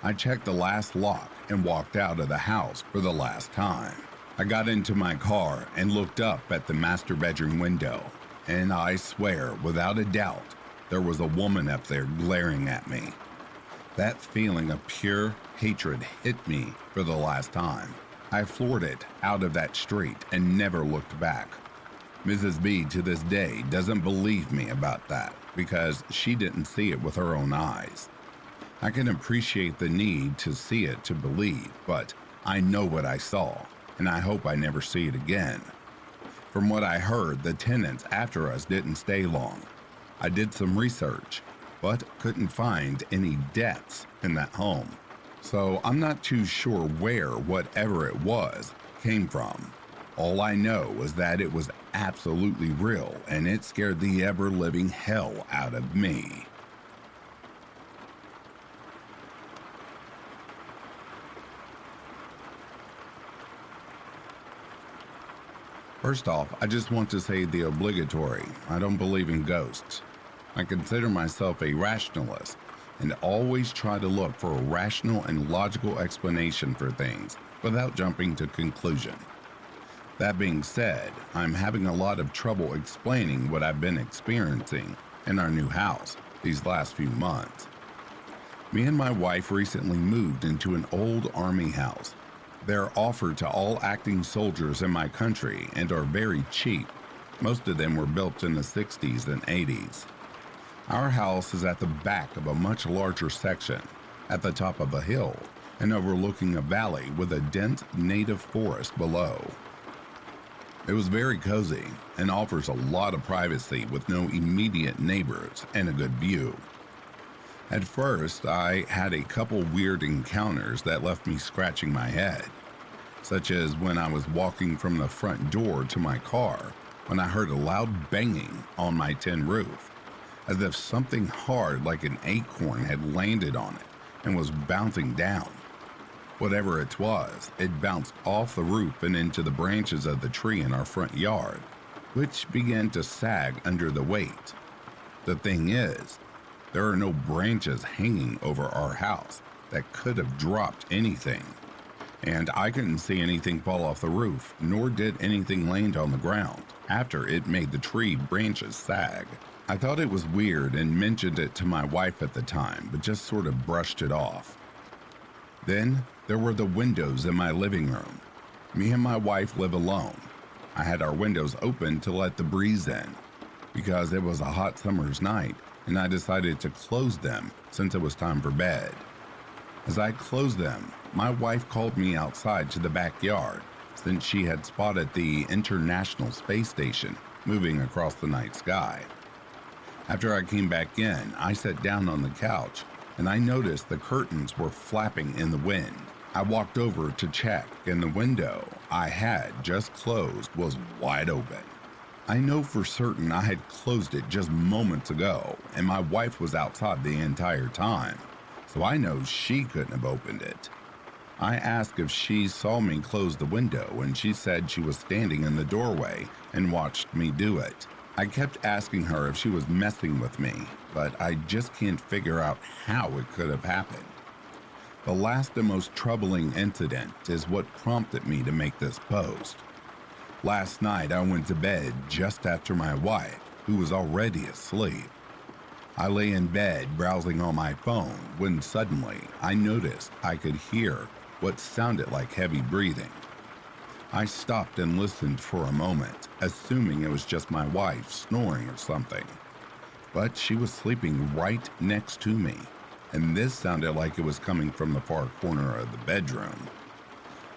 I checked the last lock and walked out of the house for the last time. I got into my car and looked up at the master bedroom window, and I swear, without a doubt, there was a woman up there glaring at me. That feeling of pure hatred hit me for the last time. I floored it out of that street and never looked back. Mrs. B to this day doesn't believe me about that because she didn't see it with her own eyes. I can appreciate the need to see it to believe, but I know what I saw, and I hope I never see it again. From what I heard, the tenants after us didn't stay long. I did some research, but couldn't find any deaths in that home. So I'm not too sure where whatever it was came from. All I know is that it was absolutely real, and it scared the ever-living hell out of me. First off, I just want to say the obligatory: I don't believe in ghosts. I consider myself a rationalist and always try to look for a rational and logical explanation for things without jumping to conclusion. That being said, I'm having a lot of trouble explaining what I've been experiencing in our new house these last few months. Me and my wife recently moved into an old army house. They're offered to all acting soldiers in my country and are very cheap. Most of them were built in the 60s and 80s. Our house is at the back of a much larger section, at the top of a hill, and overlooking a valley with a dense native forest below. It was very cozy and offers a lot of privacy with no immediate neighbors and a good view. At first, I had a couple weird encounters that left me scratching my head, such as when I was walking from the front door to my car when I heard a loud banging on my tin roof, as if something hard like an acorn had landed on it and was bouncing down. Whatever it was, it bounced off the roof and into the branches of the tree in our front yard, which began to sag under the weight. The thing is, there are no branches hanging over our house that could have dropped anything, and I couldn't see anything fall off the roof, nor did anything land on the ground after it made the tree branches sag. I thought it was weird and mentioned it to my wife at the time, but just sort of brushed it off. Then there were the windows in my living room. Me and my wife live alone. I had our windows open to let the breeze in because it was a hot summer's night, and I decided to close them since it was time for bed. As I closed them, my wife called me outside to the backyard since she had spotted the International Space Station moving across the night sky. After I came back in, I sat down on the couch and I noticed the curtains were flapping in the wind. I walked over to check, and the window I had just closed was wide open. I know for certain I had closed it just moments ago, and my wife was outside the entire time, so I know she couldn't have opened it. I asked if she saw me close the window, and she said she was standing in the doorway and watched me do it. I kept asking her if she was messing with me, but I just can't figure out how it could have happened. The last and most troubling incident is what prompted me to make this post. Last night I went to bed just after my wife, who was already asleep. I lay in bed browsing on my phone when suddenly I noticed I could hear what sounded like heavy breathing. I stopped and listened for a moment, assuming it was just my wife snoring or something. But she was sleeping right next to me, and this sounded like it was coming from the far corner of the bedroom.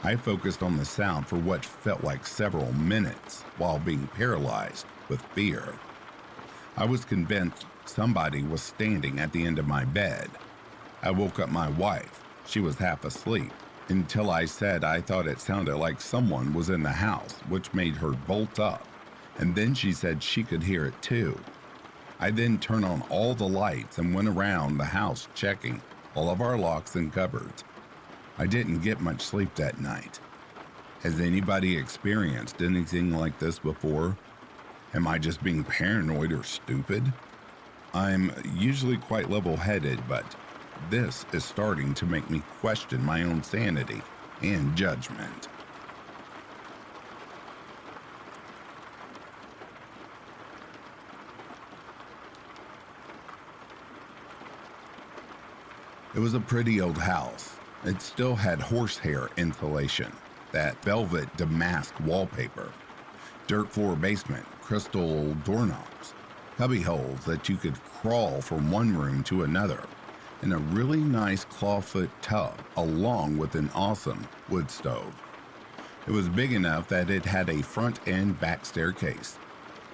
I focused on the sound for what felt like several minutes while being paralyzed with fear. I was convinced somebody was standing at the end of my bed. I woke up my wife. She was half asleep until I said I thought it sounded like someone was in the house, which made her bolt up, and then she said she could hear it too. I then turned on all the lights and went around the house checking all of our locks and cupboards. I didn't get much sleep that night. Has anybody experienced anything like this before? Am I just being paranoid or stupid? I'm usually quite level-headed, but this is starting to make me question my own sanity and judgment. It was a pretty old house. It still had horsehair insulation, that velvet damask wallpaper, dirt floor basement, crystal doorknobs, cubby holes that you could crawl from one room to another, and a really nice clawfoot tub along with an awesome wood stove. It was big enough that it had a front and back staircase.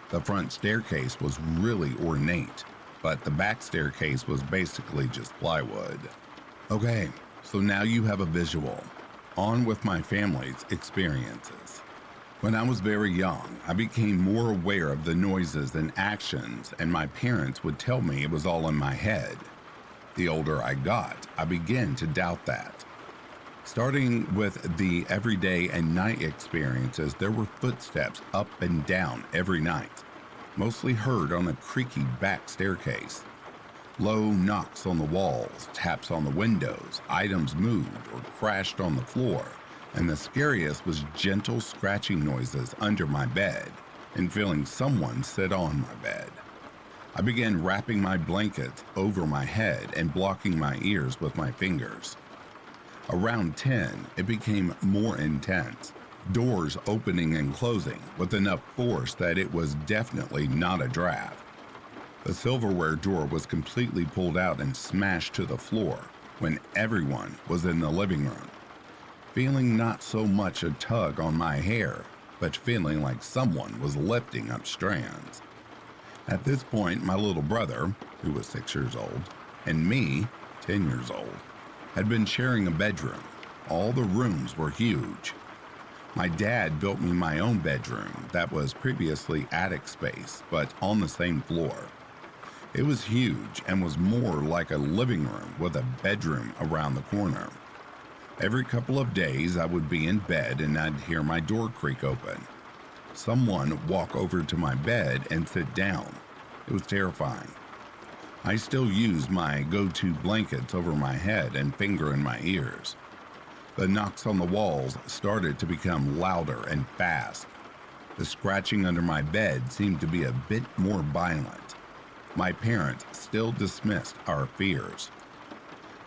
The front staircase was really ornate, but the back staircase was basically just plywood. Okay, so now you have a visual. On with my family's experiences. When I was very young, I became more aware of the noises and actions, and my parents would tell me it was all in my head. The older I got, I began to doubt that. Starting with the everyday and night experiences, there were footsteps up and down every night, mostly heard on a creaky back staircase. Low knocks on the walls, taps on the windows, items moved or crashed on the floor, and the scariest was gentle scratching noises under my bed and feeling someone sit on my bed. I began wrapping my blankets over my head and blocking my ears with my fingers. Around 10, it became more intense, doors opening and closing with enough force that it was definitely not a draft. The silverware drawer was completely pulled out and smashed to the floor when everyone was in the living room, feeling not so much a tug on my hair, but feeling like someone was lifting up strands. At this point, my little brother, who was 6 years old, and me, 10 years old, had been sharing a bedroom. All the rooms were huge. My dad built me my own bedroom that was previously attic space, but on the same floor. It was huge and was more like a living room with a bedroom around the corner. Every couple of days, I would be in bed and I'd hear my door creak open. Someone walk over to my bed and sit down. It was terrifying. I still used my go-to blankets over my head and finger in my ears. The knocks on the walls started to become louder and fast. The scratching under my bed seemed to be a bit more violent. My parents still dismissed our fears.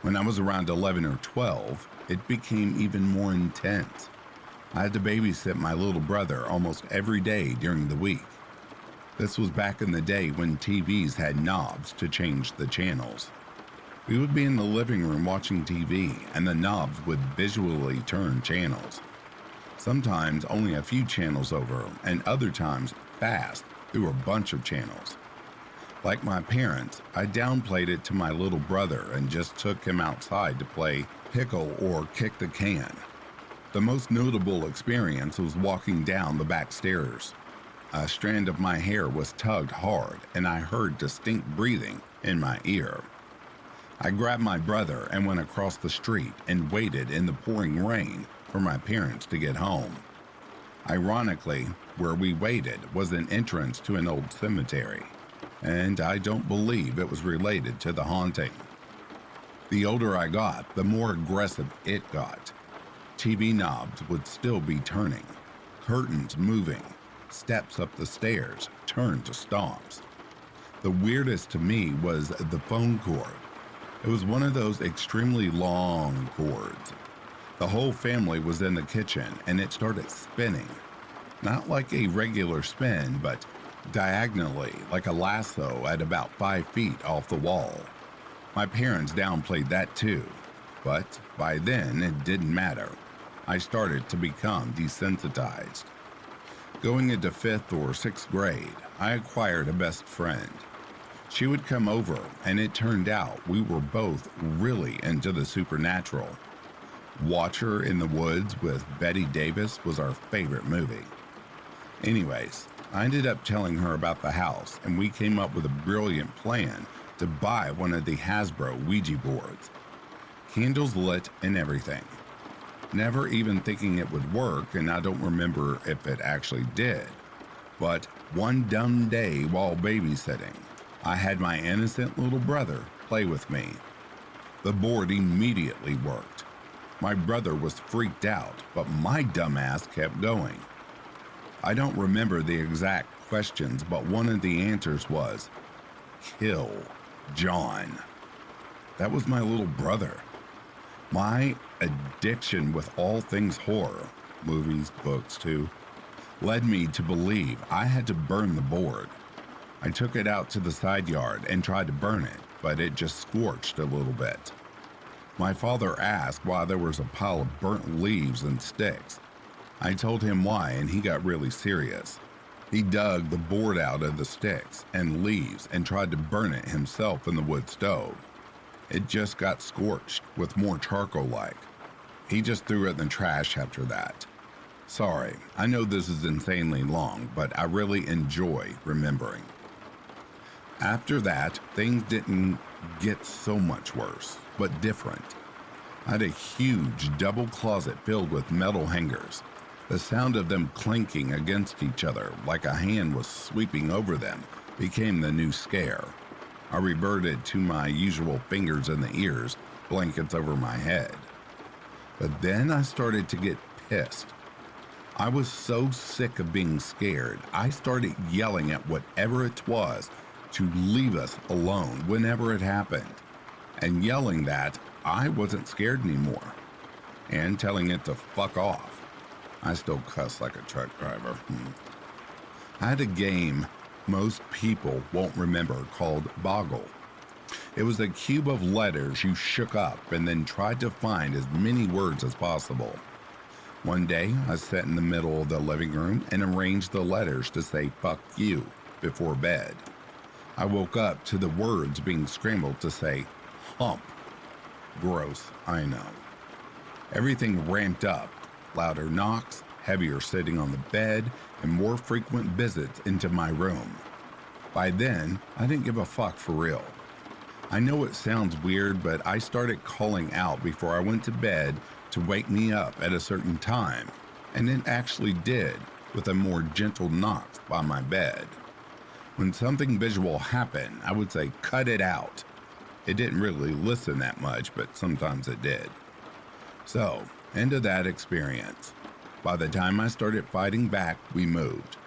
When I was around 11 or 12, it became even more intense. I had to babysit my little brother almost every day during the week. This was back in the day when TVs had knobs to change the channels. We would be in the living room watching TV and the knobs would visually turn channels. Sometimes only a few channels over and other times fast through a bunch of channels. Like my parents, I downplayed it to my little brother and just took him outside to play pickle or kick the can. The most notable experience was walking down the back stairs. A strand of my hair was tugged hard and I heard distinct breathing in my ear. I grabbed my brother and went across the street and waited in the pouring rain for my parents to get home. Ironically, where we waited was an entrance to an old cemetery, and I don't believe it was related to the haunting. The older I got, the more aggressive it got. TV knobs would still be turning, curtains moving, steps up the stairs turned to stomps. The weirdest to me was the phone cord. It was one of those extremely long cords. The whole family was in the kitchen and it started spinning. Not like a regular spin, but diagonally like a lasso at about 5 feet off the wall. My parents downplayed that too, but by then it didn't matter. I started to become desensitized. Going into 5th or 6th grade, I acquired a best friend. She would come over, and it turned out we were both really into the supernatural. Watcher in the Woods with Betty Davis was our favorite movie. Anyways, I ended up telling her about the house, and we came up with a brilliant plan to buy one of the Hasbro Ouija boards. Candles lit and everything. Never even thinking it would work, and I don't remember if it actually did. But one dumb day while babysitting, I had my innocent little brother play with me. The board immediately worked. My brother was freaked out, but my dumbass kept going. I don't remember the exact questions, but one of the answers was, "Kill John." that was my little brother. My addiction with all things horror, movies, books too, led me to believe I had to burn the board. I took it out to the side yard and tried to burn it, but it just scorched a little bit. My father asked why there was a pile of burnt leaves and sticks. I told him why, and he got really serious. He dug the board out of the sticks and leaves and tried to burn it himself in the wood stove. It just got scorched with more charcoal-like. He just threw it in the trash after that. Sorry, I know this is insanely long, but I really enjoy remembering. After that, things didn't get so much worse, but different. I had a huge double closet filled with metal hangers. The sound of them clinking against each other like a hand was sweeping over them became the new scare. I reverted to my usual fingers in the ears, blankets over my head. But then I started to get pissed. I was so sick of being scared, I started yelling at whatever it was to leave us alone whenever it happened, and yelling that I wasn't scared anymore, and telling it to fuck off. I still cuss like a truck driver. I had a game most people won't remember called Boggle. It was a cube of letters you shook up and then tried to find as many words as possible. One day, I sat in the middle of the living room and arranged the letters to say fuck you before bed. I woke up to the words being scrambled to say hump. Gross, I know. Everything ramped up. Louder knocks, heavier sitting on the bed, and more frequent visits into my room. By then, I didn't give a fuck for real. I know it sounds weird, but I started calling out before I went to bed to wake me up at a certain time, and it actually did with a more gentle knock by my bed. When something visual happened, I would say, cut it out. It didn't really listen that much, but sometimes it did. So, into that experience. By the time I started fighting back, we moved.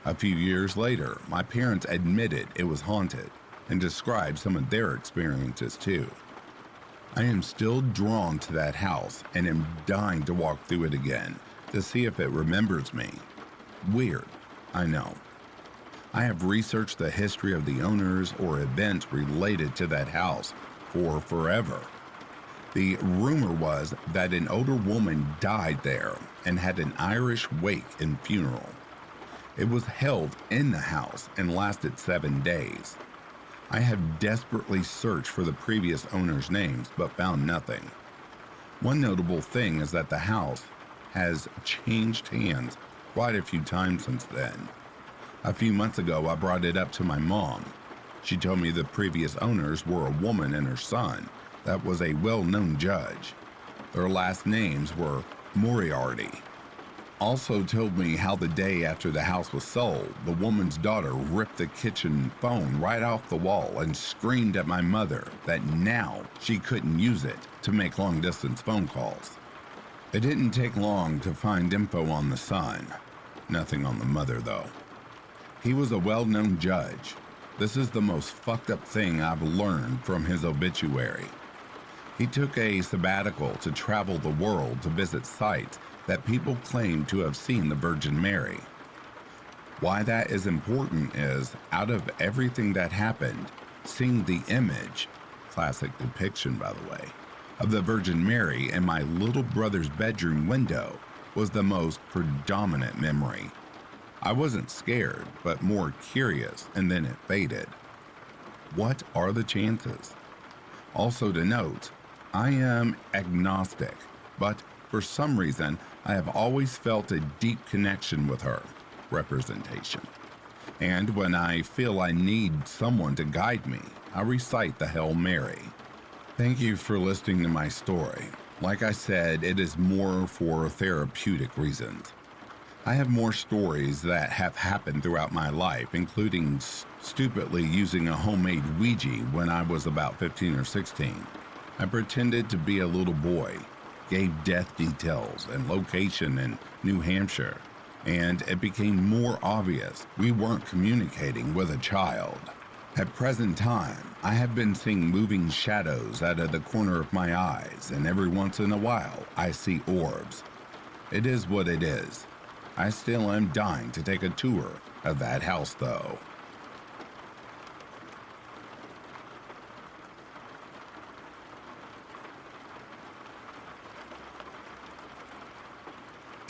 A few years later, my parents admitted it was haunted and described some of their experiences too. I am still drawn to that house and am dying to walk through it again to see if it remembers me. Weird, I know. I have researched the history of the owners or events related to that house for forever. The rumor was that an older woman died there and had an Irish wake and funeral. It was held in the house and lasted 7 days. I have desperately searched for the previous owners' names but found nothing. One notable thing is that the house has changed hands quite a few times since then. A few months ago, I brought it up to my mom. She told me the previous owners were a woman and her son that was a well-known judge. Their last names were Moriarty. Also told me how the day after the house was sold, the woman's daughter ripped the kitchen phone right off the wall and screamed at my mother that now she couldn't use it to make long-distance phone calls. It didn't take long to find info on the son. Nothing on the mother, though. He was a well-known judge. This is the most fucked up thing I've learned from his obituary. He took a sabbatical to travel the world to visit sites that people claim to have seen the Virgin Mary. Why that is important is, out of everything that happened, seeing the image, classic depiction by the way, of the Virgin Mary in my little brother's bedroom window was the most predominant memory. I wasn't scared, but more curious, and then it faded. What are the chances? Also to note, I am agnostic, but for some reason, I have always felt a deep connection with her, representation. And when I feel I need someone to guide me, I recite the Hail Mary. Thank you for listening to my story. Like I said, it is more for therapeutic reasons. I have more stories that have happened throughout my life, including stupidly using a homemade Ouija when I was about 15 or 16. I pretended to be a little boy, gave death details and location in New Hampshire, and it became more obvious we weren't communicating with a child. At present time, I have been seeing moving shadows out of the corner of my eyes, and every once in a while, I see orbs. It is what it is. I still am dying to take a tour of that house, though.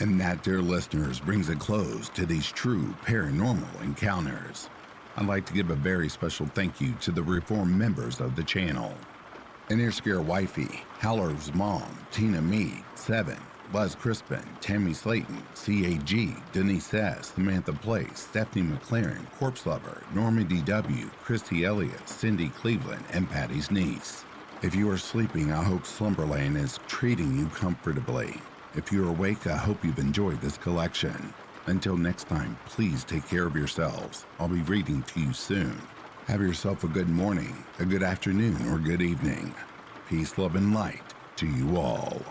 And that, dear listeners, brings a close to these true paranormal encounters. I'd like to give a very special thank you to the reformed members of the channel. Inner Scare Wifey, Howler's Mom, Tina Mead, Seven, Buzz Crispin, Tammy Slayton, CAG, Denise S., Samantha Place, Stephanie McLaren, Corpse Lover, Normandy W., Christy Elliott, Cindy Cleveland, and Patty's niece. If you are sleeping, I hope Slumberland is treating you comfortably. If you're awake, I hope you've enjoyed this collection. Until next time, please take care of yourselves. I'll be reading to you soon. Have yourself a good morning, a good afternoon, or good evening. Peace, love, and light to you all.